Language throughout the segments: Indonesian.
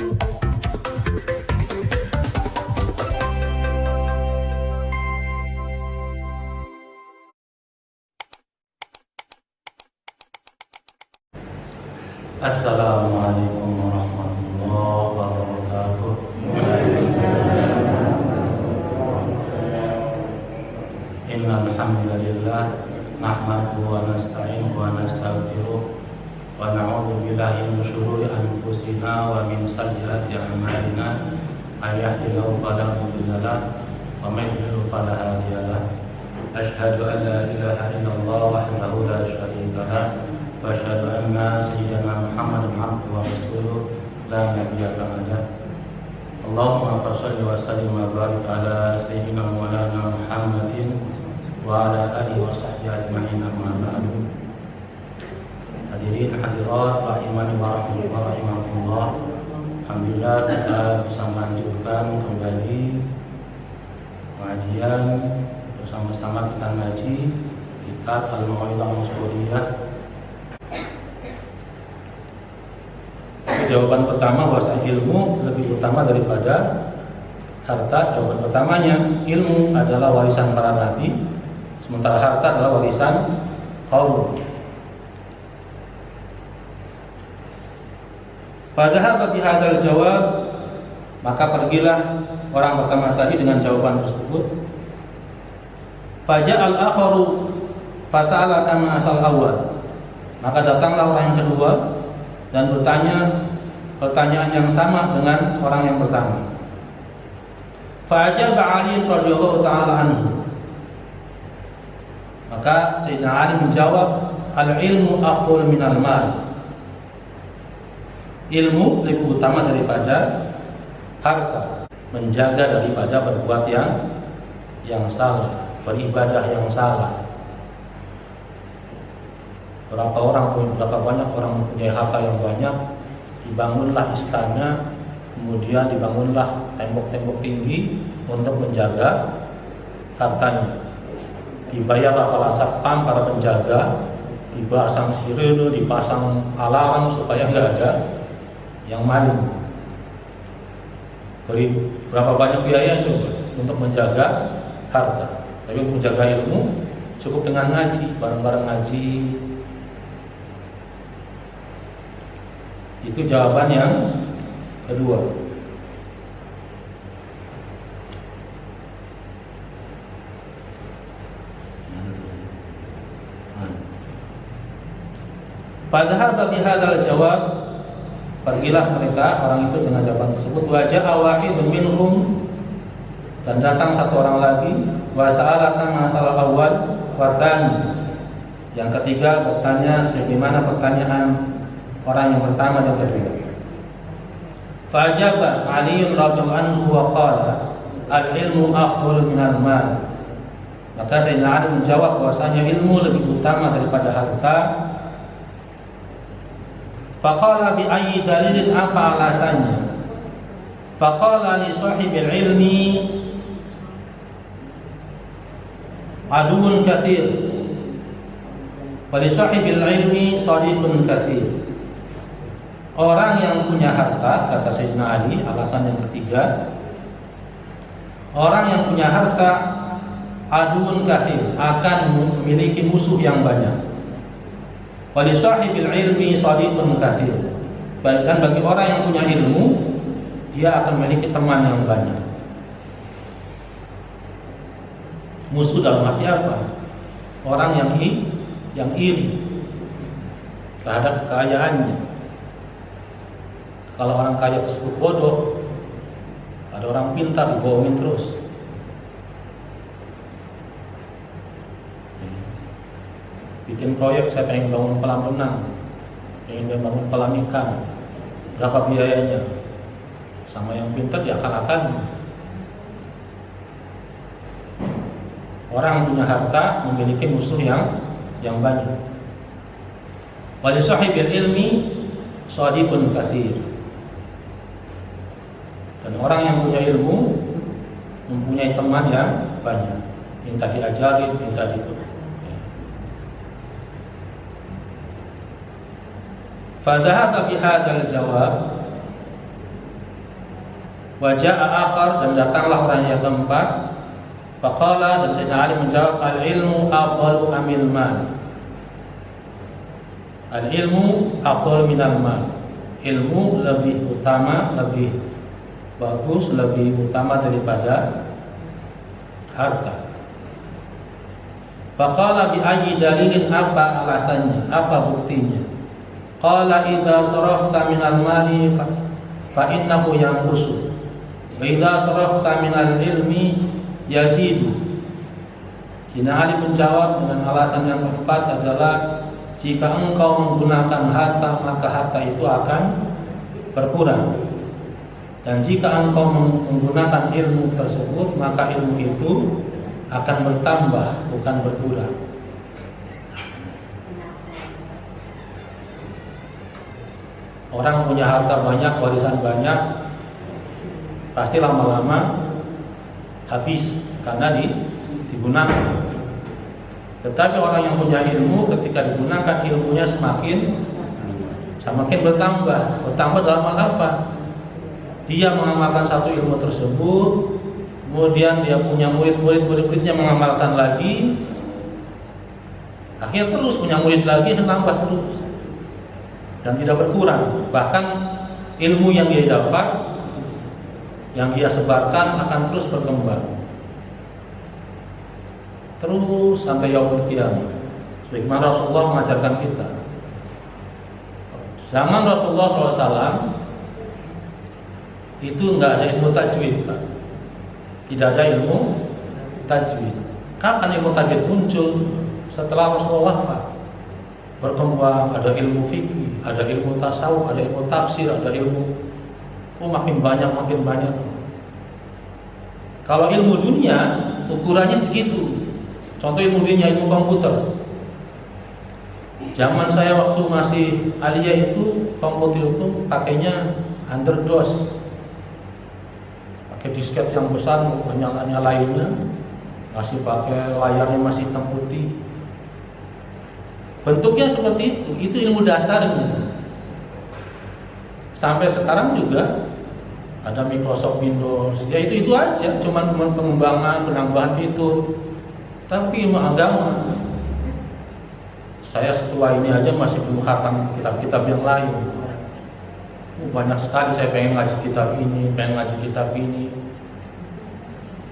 Assalamualaikum warahmatullahi wabarakatuh. Innal hamdalillah nahmaduhu wa nasta'inuhu wa nastaghfiruh wa na'udzu billahi min shururi anfusina wa min sayyiati a'malina. May yahdihillahu fala mudilla lahu wa may yudlil fala hadiya lahu. Asyhadu an la ilaha illallah wahdahu la syarika lahu wa asyhadu anna sayyidina Muhammadan abduhu wa rasuluh la nabiyya ba'dahu. Allahumma shalli wa sallim wa barik ala sayyidina Maulana Muhammadin wa ala alihi wa sahbihi ajma'in, amma ba'du. Hadirin hadirat rahimani wa rahimakumullah. Alhamdulillah kita bisa melanjutkan kembali pengajian bersama-sama kita ngaji kitab Al-Mau'idah Al-Mashhuriyah. Jawaban pertama bahwa ilmu lebih utama daripada harta. Jawaban pertamanya, ilmu adalah warisan para nabi, sementara harta adalah warisan kaum. Padahal bagi hadal jawab, maka pergilah orang pertama tadi dengan jawaban tersebut. Faja'al akharu fasa'ala kama asal awal. Maka datanglah orang yang kedua dan bertanya pertanyaan yang sama dengan orang yang pertama. Fa'ajaba Ali radhiyallahu ta'ala anhu. Maka Sayyidina Ali menjawab, al-ilmu afdal minal mal. Ilmu lebih utama daripada harta. Menjaga daripada berbuat yang salah, beribadah yang salah. Berapa banyak orang mempunyai harta yang banyak, dibangunlah istana, kemudian dibangunlah tembok-tembok tinggi untuk menjaga hartanya. Dibayarlah para satpam, para penjaga, dipasang sirene, dipasang alarm supaya nggak ada yang maling. Beri berapa banyak biaya coba untuk menjaga harta. Tapi untuk menjaga ilmu cukup dengan ngaji, bareng-bareng ngaji. Itu jawaban yang kedua. Padahal bagi hadal jawab, pergilah mereka orang itu dengan jawaban tersebut. Wajah awahidun minhum, dan datang satu orang lagi. Wa sa'alaka masalah awal wasani. Yang ketiga bertanya sebagaimana pertanyaan orang yang pertama dan kedua. Fa'ajaba Ali radhiyallahu anhu wa qala al-ilmu afdal minal mal. Maka Sayyidina Ali menjawab bahwasanya ilmu lebih utama daripada harta. Faqala bi ayyi dalilin, apa alasannya? Faqala li sahibil ilmi aduun katsir wa li sahibil ilmi sadiqun katsir. Orang yang punya harta, kata Sayyidina Ali, alasan yang ketiga, orang yang punya harta aduun katsir, akan memiliki musuh yang banyak. Wa li sahibil ilmi sadiqun katsir. Dan bagi orang yang punya ilmu, dia akan memiliki teman yang banyak. Musuh dalam arti apa? Orang yang iri terhadap kekayaannya. Kalau orang kaya tersebut bodoh, ada orang pintar dibohongin terus. Bikin proyek, saya pengen bangun kolam renang, pengen bangun kolam ikan, berapa biayanya? Sama yang pintar diakal-akalin. Orang punya harta memiliki musuh yang banyak. Wa li sahibil ilmi shadiqun katsir. Dan orang yang punya ilmu mempunyai teman yang banyak, minta diajarin, minta dituntut. Fadhahaba bihadzal jawab, Wa jaa'a akhar, dan datanglah orang yang keempat. Faqala, dan Sayyidina Ali menjawab, al-ilmu afdalu amil mal. Al-ilmu afdalu minal mal. Ilmu lebih utama, lebih bagus, lebih utama daripada harta. Faqala bi ayyi dalilin, apa alasannya, apa buktinya? Qala idza sarafta minal mali fa innahu yanqusu. Wa idza sarafta minal ilmi yazidu. Sayyidina Ali menjawab dengan alasan yang keempat adalah, jika engkau menggunakan harta, maka harta itu akan berkurang. Dan jika engkau menggunakan ilmu tersebut, maka ilmu itu akan bertambah, bukan berkurang. Orang punya harta banyak, warisan banyak, pasti lama-lama habis karena digunakan. Tetapi orang yang punya ilmu, ketika digunakan ilmunya semakin bertambah. Bertambah dalam hal apa? Dia mengamalkan satu ilmu tersebut, kemudian dia punya murid-muridnya mengamalkan lagi, akhirnya terus punya murid lagi, nambah terus dan tidak berkurang. Bahkan ilmu yang dia dapat, yang dia sebarkan akan terus berkembang, terus sampai yaumul qiyamah. Sebagaimana Rasulullah mengajarkan kita. Zaman Rasulullah SAW itu nggak ada ilmu tajwid, Pak. Tidak ada ilmu tajwid. Kapan ilmu tajwid muncul? Setelah Rasulullah wafat. Berkembang, ada ilmu fikih, ada ilmu tasawuf, ada ilmu tafsir, ada ilmu makin banyak. Kalau ilmu dunia ukurannya segitu. Contoh ilmu dunia, ilmu komputer. Zaman saya waktu masih aliyah itu, komputer itu pakainya underdos, pakai disket yang besar, nyalainnya masih pakai layarnya masih hitam putih. Bentuknya seperti itu ilmu dasarnya. Sampai sekarang juga ada Microsoft Windows, ya itu aja, cuman pengembangan, penambahan fitur. Tapi ilmu agama, saya setua ini aja masih belum khatam kitab-kitab yang lain. Banyak sekali saya pengen ngaji kitab ini, pengen ngaji kitab ini,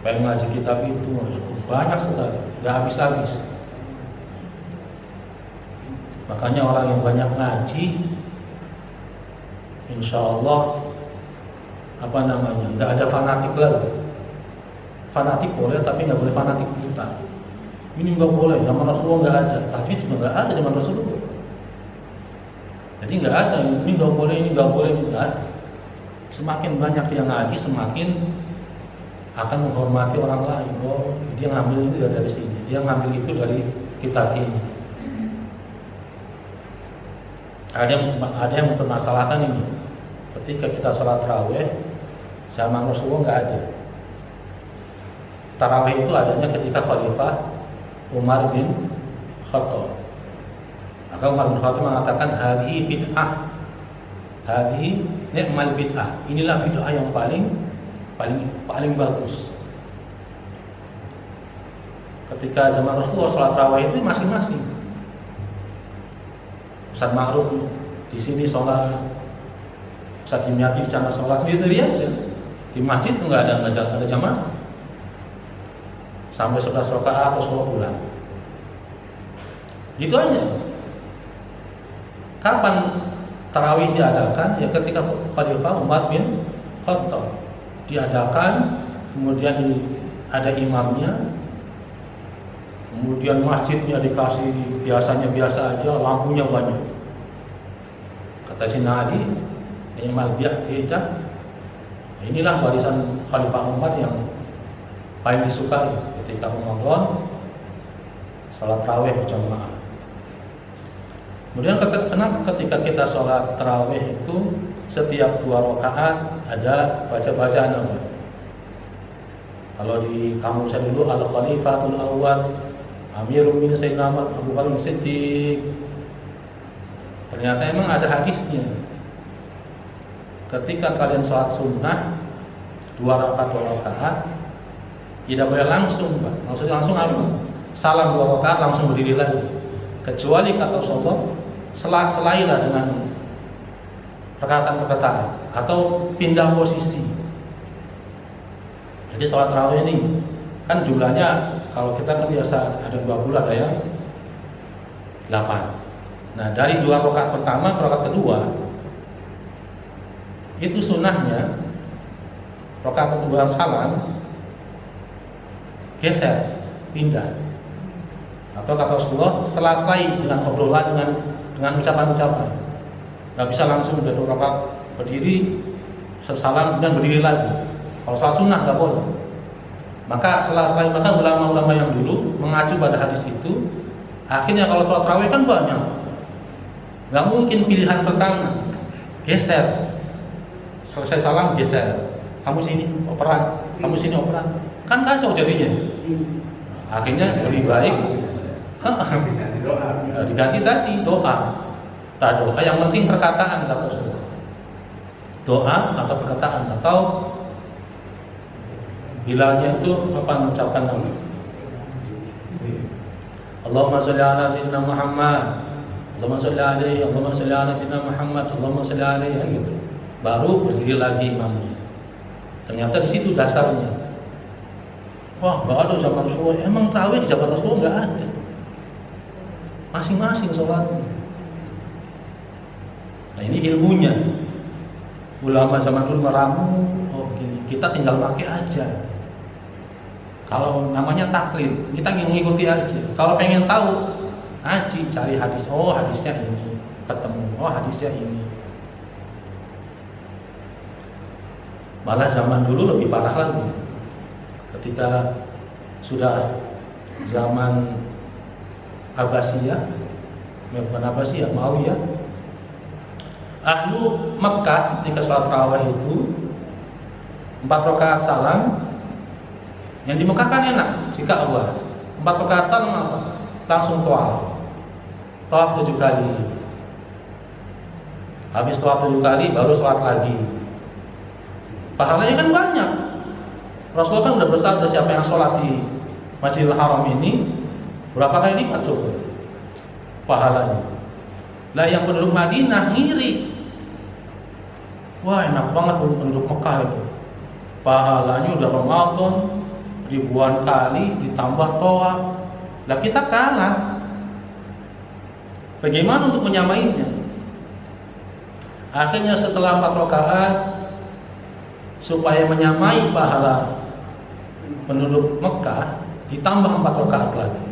pengen ngaji kitab itu, banyak sekali, nggak habis-habis. Makanya orang yang banyak ngaji, insya Allah nggak ada fanatik lagi. Fanatik boleh, tapi nggak boleh fanatik buta. Ini nggak boleh, zaman Rasulullah nggak ada. Tajwid juga nggak ada zaman Rasulullah. Jadi nggak ada, ini nggak boleh, ini nggak boleh, ini nggak ada. Semakin banyak yang ngaji, semakin akan menghormati orang lain. Oh, dia ngambil itu dari sini, dia ngambil itu dari kitab ini. Ada yang mempermasalahkan ini. Ketika kita sholat tarawih, zaman Rasulullah nggak ada. Tarawih itu adanya ketika Khalifah Umar bin Khattab. Maka Umar bin Khattab mengatakan, hadhi bid'ah, hadhi ni'mal bid'ah. Inilah bid'ah yang paling bagus. Ketika zaman Rasulullah sholat tarawih itu masing-masing. Ustaz Ma'ruf di sini sholat, Ustaz Dimyati di sana sholat sendiri aja. Di masjid itu nggak ada jamaah. Sampai 11 rakaat atau 10 bulan. Gitu aja. Kapan tarawih diadakan? Ya ketika Khalifah Umar bin Khattab diadakan, kemudian ada imamnya, kemudian masjidnya dikasih biasa aja, lampunya banyak. Kata Sayyidina Ali, ni'mal bidah. Inilah warisan Khalifah Umar yang paling disukai ketika Ramadan, sholat tarawih berjamaah. Kemudian kenapa ketika kita sholat tarawih itu setiap 2 rakaat ada baca-bacaan apa? Kalau di kamus saya dulu Al-Khalifatul Awwal Amirul Mu'minin Sayyidina Abu Bakar Siddiq. Ternyata emang ada hadisnya. Ketika kalian sholat sunnah, dua rakaat, tidak boleh langsung, Pak. Maksudnya langsung apa? Salam 2 rakaat langsung berdiri lagi. Kecuali kata Rasulullah, selailah dengan perkataan-perkataan atau pindah posisi. Jadi sholat tarawih ini kan jumlahnya, kalau kita kan biasa ada 20, ada yang 8. Nah, dari 2 rakaat pertama ke rakaat kedua itu sunnahnya rakaat kedua salam geser, pindah. Atau kata Rasulullah, selai dengan obrolan, dengan ucapan-ucapan. Gak bisa langsung udah 2 rakaat berdiri, salam dan berdiri lagi. Kalau salat sunnah gak boleh. Maka selai maka ulama-ulama yang dulu mengacu pada hadis itu. Akhirnya kalau sholat tarawih kan banyak, gak mungkin pilihan pertama geser, selesai salam geser, kamu sini operan, kamu sini operan, kan kacau jadinya. Akhirnya lebih baik diganti tadi doa. Doa yang penting perkataan kata Rasulullah. Doa atau perkataan, atau hilalnya itu apa, mengucapkan nama Allahumma sholli ala sayyidina Muhammad, Allahumma sholli alaihi, Allahumma sholli ala sayyidina Muhammad, Allahumma sholli alaihi, gitu. Baru berdiri lagi imamnya. Ternyata di situ dasarnya. Wah, enggak ada zaman Rasulullah. Emang tarawih di zaman Rasulullah enggak ada. Masing-masing sholatnya. Nah, ini ilmunya. Ulama zaman dulu meramu, oh gini, kita tinggal pakai aja. Kalau namanya taklid, kita ngikuti aja. Kalau pengen tahu, ngaji, cari hadis. Oh, hadisnya ini, ketemu. Oh, hadisnya ini. Malah zaman dulu lebih parah lagi. Ketika sudah zaman Abbasiyah, bukan Abbasiyah, Umayyah, ahlu Mekah ketika sholat tarawih itu 4 rakaat salam. Yang di Mekah kan enak, jika Allah 4 rakaat salam apa? Langsung tawaf 7 kali. Habis tawaf 7 kali baru sholat lagi. Pahalanya kan banyak. Rasulullah kan udah bersabda, siapa yang sholat di Masjidil Haram ini berapa kali lipat coba pahalanya. Lah yang penduduk Madinah ngiri. Wah, enak banget penduduk Mekah itu. Pahalanya udah Ramadan ribuan kali ditambah tawaf. Lah kita kalah. Bagaimana untuk menyamainya? Akhirnya setelah 4 rakaat, supaya menyamai pahala penduduk Mekah, ditambah 4 rakaat lagi.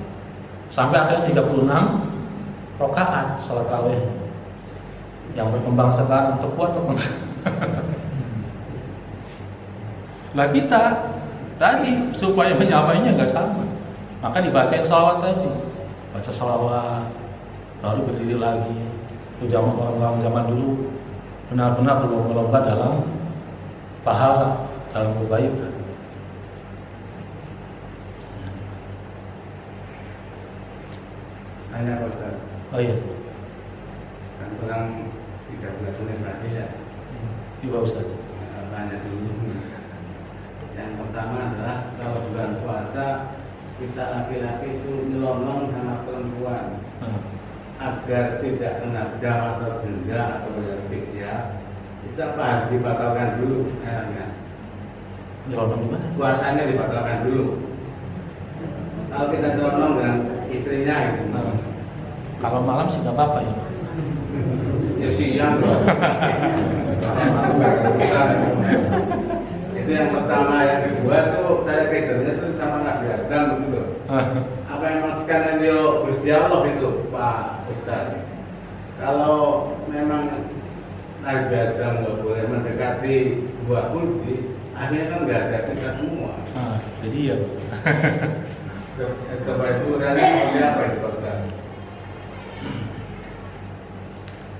Sampai akhirnya 36 rakaat sholat tarawih. Yang berkembang sekarang terkuat atau enggak? Lah kita tadi supaya menyamainya enggak sama, maka dibacain salawat tadi. Baca salawat, baru berdiri lagi. Itu zaman dulu benar-benar berlomba-lomba dalam pahala, dalam kebaikan. Hanya Ustaz. Oh iya. Kan kurang 13 menit lagi ya. Iya Ustaz. Tanya dulu. Yang pertama adalah kalau bulan puasa kita laki-laki itu nyelonong sama perempuan agar tidak kena dam atau denda atau ya, kita apa harus dibatalkan dulu? Nyelonong gimana? Puasanya dibatalkan dulu. Kalau kita nyelonong dengan istrinya itu. Kalau malam sih nggak apa-apa ya. Ya siang loh. Itu yang pertama. Yang kedua tuh saya kaitannya tuh sama Nabi Adam gitu. Apa yang maksudkan dia Gusti Allah itu Pak Ustaz? Kalau memang Nabi Adam nggak boleh mendekati buah kurdi, akhirnya kan nggak ada kita semua. Jadi ya. Coba itu realisasi apa itu Ustaz?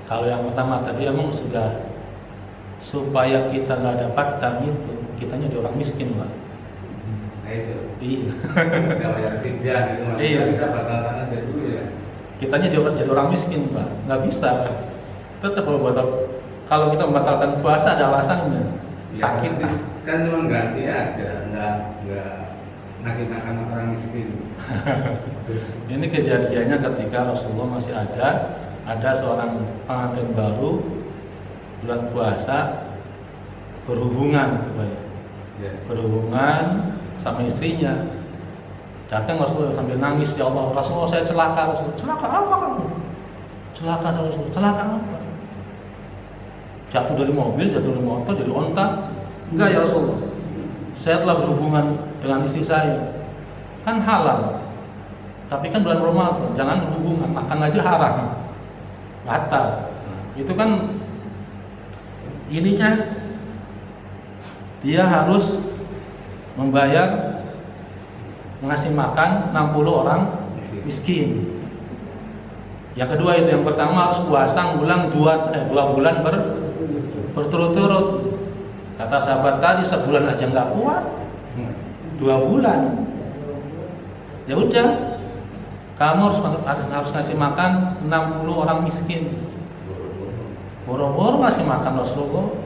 Kalau yang pertama tadi emang sudah supaya kita nggak dapat dam itu, kitanya jadi orang miskin, Pak. Nah itu. Iya. Kalau yang tiga gitu, iya. Kita batalkan aja dulu ya. Kitanya jadi orang miskin, Pak. Nggak bisa. Tetap kalau kita membatalkan puasa ada alasannya. sakit. Kan cuma ganti aja, nggak ngasih makan orang miskin. Ini kejadiannya ketika Rasulullah masih ada seorang pengantin baru bulan puasa berhubungan sama istrinya. Datang Rasulullah sambil nangis, ya Allah, Rasulullah saya celaka. Rasulullah, celaka apa kamu? Celaka Rasulullah, celaka apa? Jatuh dari mobil, jatuh dari motor, jadi onta? Enggak ya Rasulullah, saya telah berhubungan dengan istri saya. Kan halal, tapi kan bulan Ramadan, jangan berhubungan, makan aja haram, batal. Itu kan ininya, dia harus membayar ngasih makan 60 orang miskin. Yang kedua itu, yang pertama harus puasa ngulang 2 bulan berturut-turut. Kata sahabat tadi, sebulan aja nggak kuat, 2 bulan. Ya udah, kamu harus ngasih makan 60 orang miskin. Boro-boro ngasih makan Rasulullah.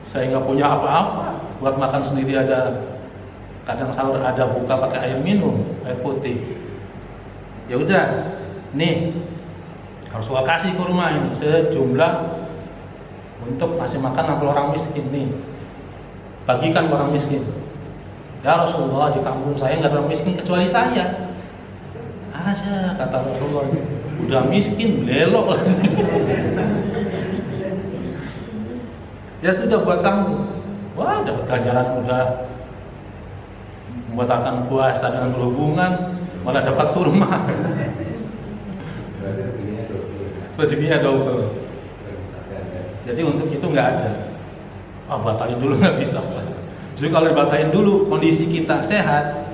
Saya nggak punya apa-apa, buat makan sendiri aja. Kadang sahur ada buka pakai air minum, air putih. Ya udah, nih Rasulullah kasih kurma ini sejumlah untuk ngasih makan 60 orang miskin nih. Bagikan orang miskin. Ya Rasulullah, di kampung saya nggak ada orang miskin kecuali saya. Aja kata Rasulullah, udah miskin belok. Ya sudah buat kamu. Wah, dapat ganjaran udah membatalkan puasa dengan berhubungan, malah dapat kurma. Rezekinya double. Jadi untuk itu nggak ada. Batalin dulu nggak bisa. Jadi kalau dibatalin dulu, kondisi kita sehat,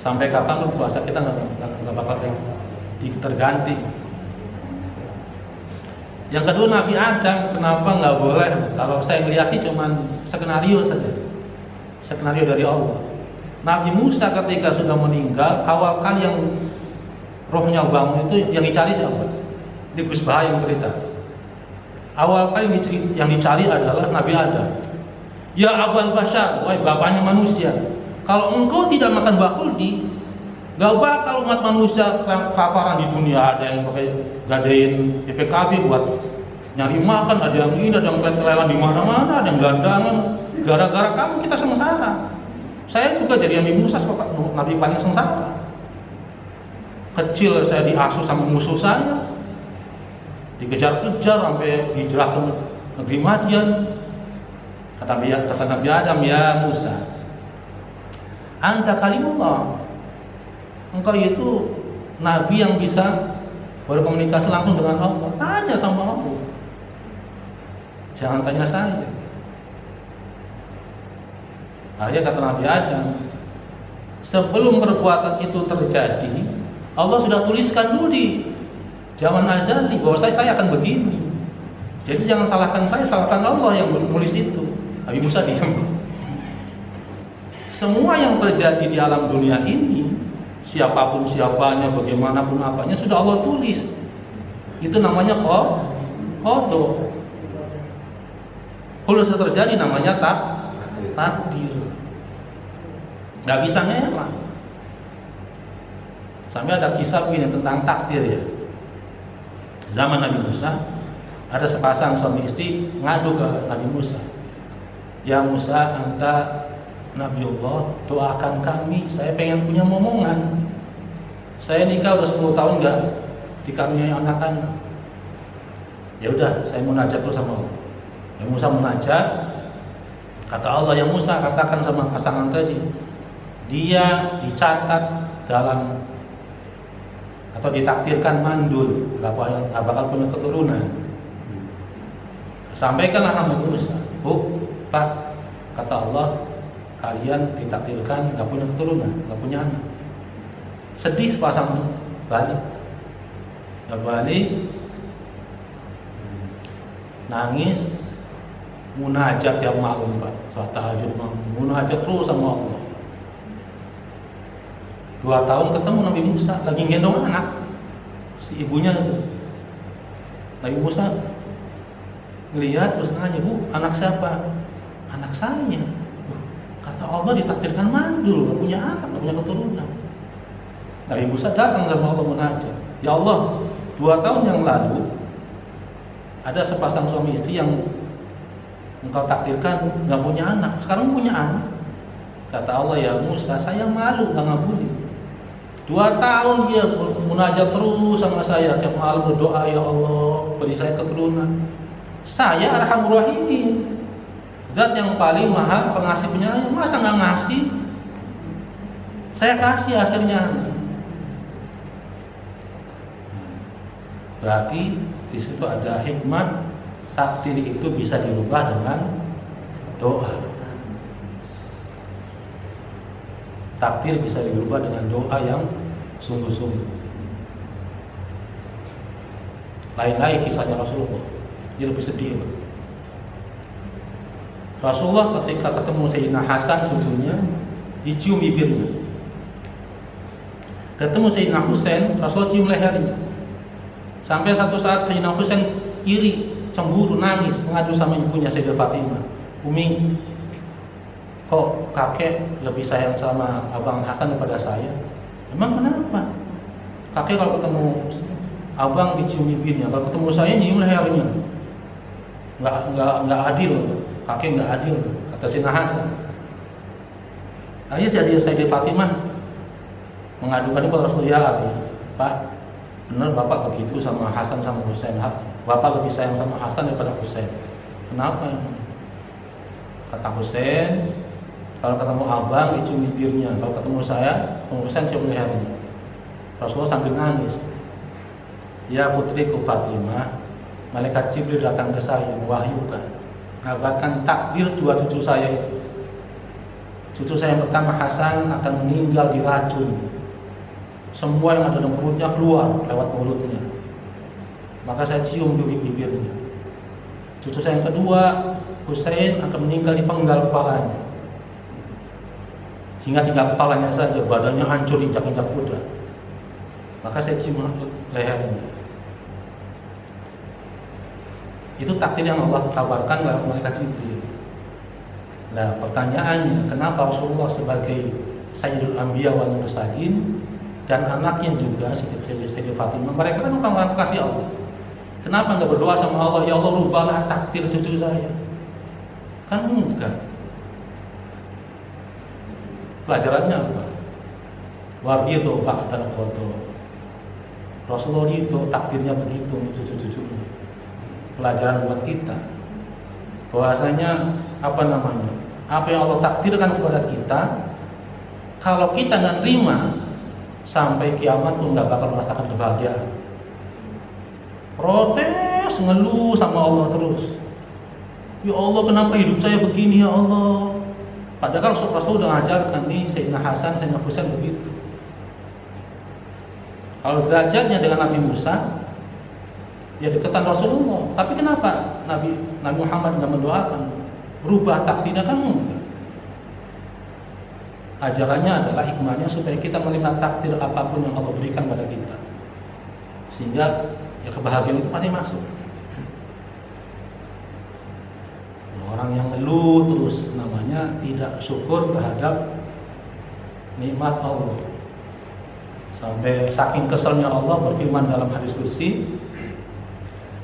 sampai kapan pun puasa kita nggak bakal terganti. Yang kedua, Nabi Adam kenapa nggak boleh? Kalau saya lihat sih cuman skenario saja, skenario dari Allah. Nabi Musa ketika sudah meninggal, awal kali yang rohnya bangun itu yang dicari siapa? Ini Gus Baha yang cerita. Awal kali yang dicari adalah Nabi Adam. Ya Abul Bashar, wahai bapaknya manusia, kalau engkau tidak makan bakuldi, gak bakal umat manusia kelaparan di dunia. Ada yang pakai gadein PPKB buat nyari makan, ada yang ini, ada yang kelelan di mana-mana, ada yang gelandangan. Gara-gara kamu kita sengsara. Saya juga jadi Nabi Musa, Nabi paling sengsara. Kecil saya diasuh sama musuh saya, dikejar-kejar sampai hijrah ke negeri Madian. Kata Nabi Adam, ya Musa, anta kalimullah, engkau itu Nabi yang bisa berkomunikasi langsung dengan Allah. Tanya sama Allah, jangan tanya saya. Akhirnya kata Nabi Adam, sebelum perbuatan itu terjadi, Allah sudah tuliskan dulu di zaman azali bahwa saya akan begini. Jadi jangan salahkan saya, salahkan Allah yang menulis itu. Nabi Musa diam. Semua yang terjadi di alam dunia ini, siapapun siapanya, bagaimanapun apanya, sudah Allah tulis. Itu namanya qada. Kalau sudah terjadi namanya takdir. Nggak bisa ngelak. Sampai ada kisah begini tentang takdir ya. Zaman Nabi Musa, ada sepasang suami istri ngadu ke Nabi Musa. Ya Musa, anta Nabiullah, doakan kami, saya pengen punya momongan. Saya nikah udah 10 tahun nggak dikaruniai anak-anak. Ya udah, saya munajat terus sama Allah. Ya Musa munajat, kata Allah, ya Musa katakan sama pasangan tadi, dia dicatat dalam atau ditakdirkan mandul, nggak bakal punya keturunan. Sampaikanlah nama Musa, Pak, kata Allah, kalian ditakdirkan nggak punya keturunan, nggak punya anak. Sedih sepasang balik, nangis, munajat yang maklum Pak, sholat tahajud, munajat terus sama Allah. 2 tahun ketemu Nabi Musa, lagi gendong anak, si ibunya. Nabi Musa ngelihat terus nanya, Bu, anak siapa? anak saya. Kata Allah ditakdirkan mandul, gak punya anak, gak punya keturunan. Nabi Musa datang sama Allah munajat. Ya Allah, 2 tahun yang lalu ada sepasang suami istri yang engkau takdirkan gak punya anak, sekarang punya anak. Kata Allah, ya Musa, saya malu gak ngabulin. 2 tahun dia munajat terus sama saya, tiap malam berdoa, ya Allah beri saya keturunan. Saya Arhamur Rahimin, Zat yang paling maha pengasih penyayang, masa nggak ngasih? Saya kasih akhirnya. Berarti di situ ada hikmah, takdir itu bisa dirubah dengan doa. Takdir bisa dirubah dengan doa yang sungguh-sungguh. Lain lagi kisahnya Rasulullah, dia lebih sedih. Rasulullah ketika ketemu Sayyidina Hasan cucunya, dicium bibirnya. Ketemu Sayyidina Husain, Rasulullah cium lehernya. Sampai satu saat Sayyidina Husain iri, cemburu, nangis, ngadu sama ibunya Sayyidah Fatimah. Umi, kok kakek lebih sayang sama abang Hasan daripada saya? Emang kenapa? Kakek kalau ketemu abang dicium bibirnya, kalau ketemu saya nyium lehernya. Nggak adil. Kakek nggak adil, kata Sayyidina Hasan. Akhirnya Sayyidah Fatimah mengadukan kepada Rasulullah, ya Abi, Pak, benar Bapak begitu sama Hasan sama Husain. Bapak lebih sayang sama Hasan daripada Husain. Kenapa? Kata Husain, kalau ketemu abang dicium bibirnya, kalau ketemu saya, Husain cium lehernya. Rasulullah sambil nangis. Ya putriku Fatimah, malaikat Jibril datang ke saya mewahyukan, ngabarkan takdir 2 cucu saya itu. Cucu saya yang pertama Hasan akan meninggal diracun. Semua yang ada dalam mulutnya keluar lewat mulutnya. Maka saya cium bibirnya. Cucu saya yang kedua Husain akan meninggal dipenggal kepalanya. Hingga tinggal kepalanya saja, badannya hancur injak-injak kuda. Maka saya cium lehernya. Itu takdir yang Allah kabarkan lewat malaikat Jibril. Nah, pertanyaannya, kenapa Rasulullah sebagai Sayyidul Anbiya wal Mursalin dan anaknya juga Sayyidah Fatimah, mereka kan orang-orang kasih Allah. Kenapa nggak berdoa sama Allah, ya Allah rubahlah takdir cucu saya? Kan enggak. Pelajarannya apa? Wabidu ba'dal qada. Rasulullah itu takdirnya begitu untuk cucu-cucunya. Pelajaran buat kita bahwasanya apa yang Allah takdirkan kepada kita, kalau kita nggak terima sampai kiamat pun nggak bakal merasakan kebahagiaan. Protes, ngeluh sama Allah terus. Ya Allah, kenapa hidup saya begini ya Allah? Padahal Rasul udah ngajarkan nih Sayyidina Hasan, Sayyidina Husain begitu. Kalau derajatnya dengan Nabi Musa, ya deketan Rasulullah. Tapi kenapa Nabi Muhammad nggak mendoakan berubah takdirnya? Kan enggak. Ajarannya adalah hikmahnya supaya kita menerima takdir apapun yang Allah berikan pada kita, sehingga ya kebahagiaan itu pasti masuk. Orang yang ngeluh terus namanya tidak syukur terhadap nikmat Allah. Sampai saking keselnya Allah berfirman dalam hadis qudsi,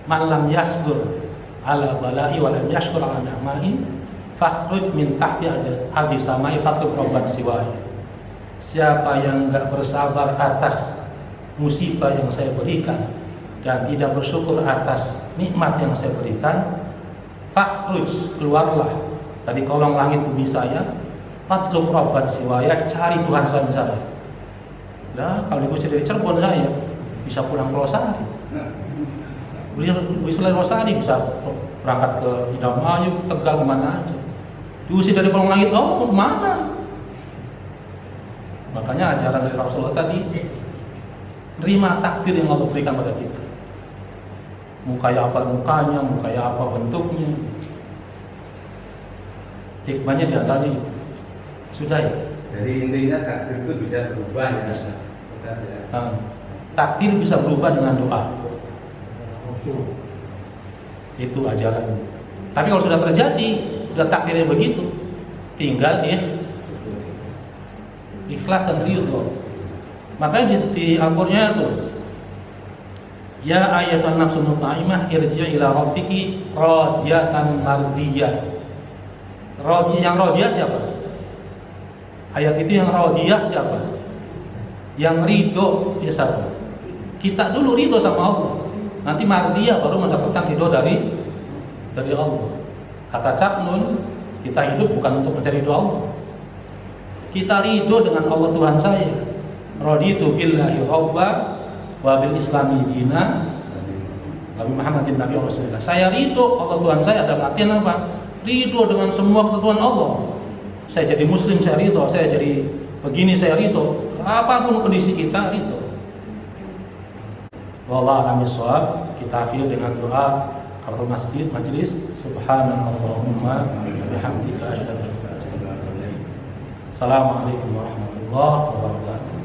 man lam yasbur ala bala'i wa lam yashkur ala ni'ma'i fakhruj min tahti abi samai fakhruj rabban siwahi. Siapa yang enggak bersabar atas musibah yang saya berikan dan tidak bersyukur atas nikmat yang saya berikan, fakhruj, keluarlah dari kolong langit bumi saya, fakhruj rabban siwaya, cari Tuhan selain saya. Nah, kalau diusir dari Cirebon saya bisa pulang ke Losari. Beli selain Rosadi bisa berangkat ke Indramayu, Tegal, kemana aja. Diusir dari kolong langit, oh kemana? Makanya ajaran dari Rasulullah tadi, terima takdir yang Allah berikan pada kita. Mukanya apa mukanya, mukanya apa bentuknya. Hikmahnya di antaranya itu. Sudah ya? Jadi intinya takdir itu bisa berubah ya? Bisa. Takdir bisa berubah dengan doa. Itu ajaran. Tapi kalau sudah terjadi, udah takdirnya begitu. Tinggal ikhlas dan ridho. Makanya di Al-Qur'an itu, ya ayatan nafsul mutma'innah irji' ila rabbiki radiyatan mardiyah. Yang radiyah siapa? Ayat itu yang radiyah siapa? Yang ridho ya siapa? Kita dulu ridho sama Allah. Nanti mardiyah baru mendapatkan ridho dari Allah. Kata Cak Nun, kita hidup bukan untuk mencari ridho Allah. Kita ridho dengan Allah Tuhan saya. Raditu billahi rabba wa bil islami dina Nabi Muhammadin Nabi Rasulullah. Saya ridho Allah Tuhan saya dalam artian apa? Ridho dengan semua ketentuan Allah. Saya jadi muslim saya ridho, saya jadi begini saya ridho. Apapun kondisi kita ridho. Wallahu a'lam bishawab. Kita akhiri dengan doa kafaratul majlis. Subhanallahumma bihamdika asyhadu an la ilaha illa anta. Assalamualaikum warahmatullahi wabarakatuh.